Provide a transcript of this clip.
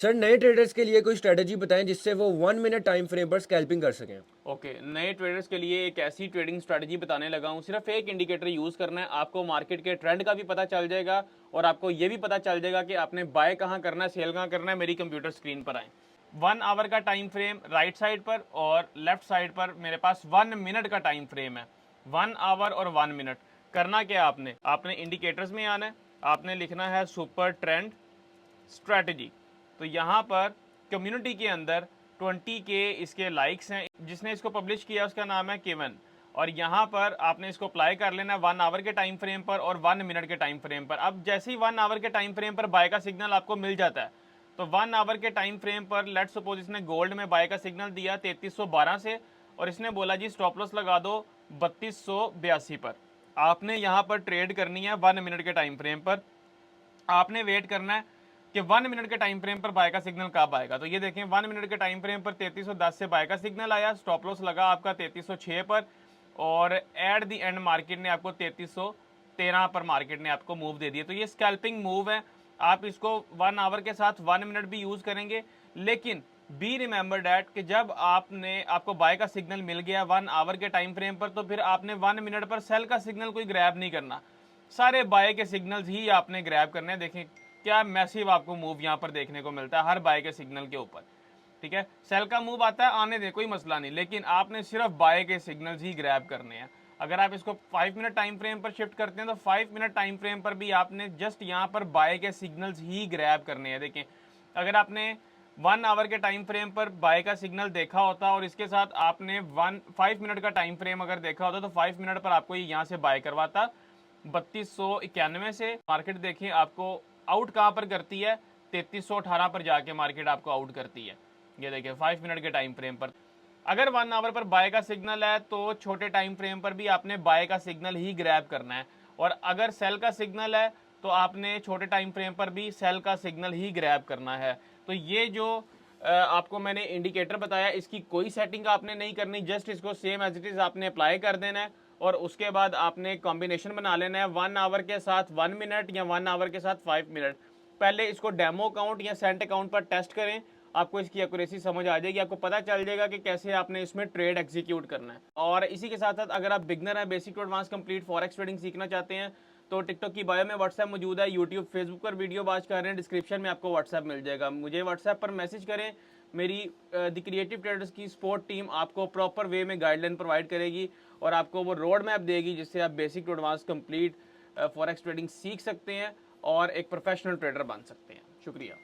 Sir नए traders के लिए कोई स्ट्रेटजी बताएं जिससे वो 1 मिनट टाइम फ्रेम पर स्कैल्पिंग कर सकें। ओके, नए ट्रेडर्स के लिए एक ऐसी ट्रेडिंग स्ट्रेटजी बताने लगा हूँ। सिर्फ एक इंडिकेटर यूज़ करना है, आपको मार्केट के ट्रेंड का भी पता चल जाएगा और आपको ये भी पता चल जाएगा कि आपने बाय कहाँ करना है, सेल कहाँ करना है। मेरी कंप्यूटर स्क्रीन पर आए। 1 आवर का टाइम फ्रेम राइट साइड पर और लेफ्ट साइड पर मेरे पास 1 मिनट का टाइम फ्रेम है। 1 आवर और 1 मिनट। करना क्या आपने, इंडिकेटर्स में आना है, आपने लिखना है सुपर ट्रेंड स्ट्रैटेजी। तो यहाँ पर कम्युनिटी के अंदर 20 के इसके लाइक्स हैं। जिसने इसको पब्लिश किया उसका नाम है केवन। और यहाँ पर आपने इसको अप्लाई कर लेना है 1 आवर के टाइम फ्रेम पर और 1 मिनट के टाइम फ्रेम पर। अब जैसे ही 1 आवर के टाइम फ्रेम पर बाय का सिग्नल आपको मिल जाता है, तो 1 आवर के टाइम फ्रेम पर लेट्स सपोज इसने गोल्ड में बाय का सिग्नल दिया 3312 से और इसने बोला जी स्टॉप लॉस लगा दो 3282 पर। आपने यहाँ पर ट्रेड करनी है 1 मिनट के टाइम फ्रेम पर। आपने वेट करना है कि 1 मिनट के टाइम फ्रेम पर बाय का सिग्नल कब आएगा। तो ये देखें 1 मिनट के टाइम फ्रेम पर 3310 से बाय का सिग्नल आया, स्टॉप लॉस लगा आपका 3306 पर और एट द एंड मार्केट ने आपको 3313 पर मार्केट ने आपको मूव दे दिया। तो ये स्कैल्पिंग मूव है। आप इसको 1 आवर के साथ 1 मिनट भी यूज करेंगे, लेकिन बी रिमेंबर डैट कि जब आपको बाय का सिग्नल मिल गया 1 आवर के टाइम फ्रेम पर, तो फिर आपने 1 मिनट पर सेल का सिग्नल कोई ग्रैब नहीं करना। सारे बाय के सिग्नल्स ही आपने ग्रैब करने हैं। देखें क्या मैसिव आपको मूव यहाँ पर देखने को मिलता है हर बाय के सिग्नल के ऊपर। ठीक है, सेल का मूव आता है आने दे, कोई मसला नहीं, लेकिन आपने सिर्फ बाय के सिग्नल्स ही ग्रैब करने हैं। अगर आप इसको 5 मिनट टाइम फ्रेम पर शिफ्ट करते हैं तो 5 मिनट टाइम फ्रेम पर भी आपने जस्ट यहाँ पर बाय के सिग्नल्स ही ग्रैब करने हैं। देखें अगर आपने 1 आवर के टाइम फ्रेम पर बाय का सिग्नल देखा होता और इसके साथ आपने 5 मिनट का टाइम फ्रेम अगर देखा होता तो 5 मिनट पर आपको ये यहाँ से बाय करवाता 3291 से। मार्केट देखिए आपको आउट कहाँ पर करती है, 3318 पर जाके मार्केट आपको आउट करती है। ये देखिए 5 मिनट के टाइम फ्रेम पर। अगर 1 आवर पर बाय का सिग्नल है तो छोटे टाइम फ्रेम पर भी आपने बाय का सिग्नल ही ग्रैब करना है, और अगर सेल का सिग्नल है तो आपने छोटे टाइम फ्रेम पर भी सेल का सिग्नल ही ग्रैब करना है। तो ये जो आपको मैंने इंडिकेटर बताया इसकी कोई सेटिंग आपने नहीं करनी, जस्ट इसको सेम एज इट इज आपने अप्लाई कर देना है और उसके बाद आपने कॉम्बिनेशन बना लेना है 1 आवर के साथ 1 मिनट या 1 आवर के साथ 5 मिनट। पहले इसको डेमो अकाउंट या सेंट अकाउंट पर टेस्ट करें, आपको इसकी एक्यूरेसी समझ आ जाएगी, आपको पता चल जाएगा कि कैसे आपने इसमें ट्रेड एग्जीक्यूट करना है। और इसी के साथ साथ अगर आप बिगनर हैं, basic to advance complete forex trading सीखना चाहते हैं, तो टिकटॉक की बायो में व्हाट्सएप मौजूद है, यूट्यूब फेसबुक पर वीडियो वॉच कर रहे हैं, डिस्क्रिप्शन में आपको व्हाट्सएप मिल जाएगा। मुझे व्हाट्सएप पर मैसेज करें, मेरी द क्रिएटिव ट्रेडर्स की सपोर्ट टीम आपको प्रॉपर वे में गाइडलाइन प्रोवाइड करेगी और आपको वो रोड मैप देगी जिससे आप basic to advance complete forex trading सीख सकते हैं और एक प्रोफेशनल ट्रेडर बन सकते हैं। शुक्रिया।